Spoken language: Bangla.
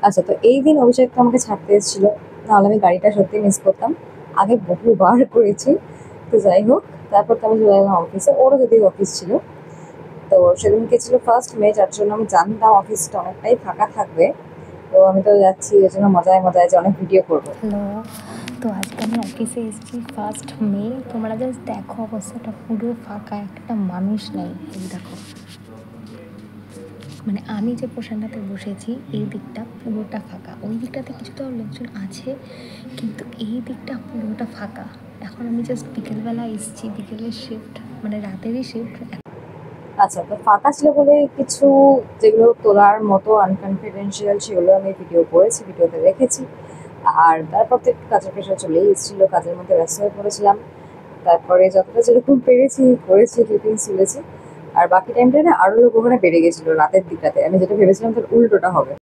আচ্ছা, তো এই দিন অভিষেক তো আমাকে ছাড়তে এসেছিল, নাহলে আমি গাড়িটা সত্যি মিস করতাম। আগে বহুবার করেছি। তো যাই হোক, তারপর তো আমি চলে এলাম অফিসে, ওরও যদি অফিস ছিল। তো সেদিনকে ছিল 1 মে, যার জন্য আমি জানতাম অফিসটা অনেকটাই ফাঁকা থাকবে। তো আমি তো যাচ্ছি ওই জন্য মজায় মজায় যে অনেক ভিডিও করবো। হ্যালো। তো আজকে আমি অফিসে এসেছি 1 মে। তোমরা জাস্ট দেখো, অবস্থাটা পুরো ফাঁকা, একটা মানুষ নেই। এই দেখো, মানে আমি যে পোর্শনটাতে বসেছি এই দিকটা পুরোটা ফাঁকা, ওই দিকটাতে কিছুটা লোকজন আছে, কিন্তু এই দিকটা পুরোটা ফাঁকা। এখন আমি জাস্ট বিকেলবেলা এসেছি, বিকেলের শিফট, মানে রাতেরই শিফট। আচ্ছা, তো ফাঁকা ছিল বলে কিছু যেগুলো তোলার মতো আনকনফিডেন্সিয়াল সেগুলো আমি ভিডিও করেছি, ভিডিওতে রেখেছি। আর তারপর তো একটু কাজের প্রেশার চলেই এসেছিলো, কাজের মধ্যে ব্যস্ত হয়ে পড়েছিলাম। তারপরে যতটা যেরকম পেরেছি করেছি, ক্লিপিংস তুলেছি। আর বাকি টাইমটা না আরো লোক ওখানে বেড়ে গেছিলো রাতের দিকটাতে, আমি যেটা ভেবেছিলাম তার উল্টোটা হবে।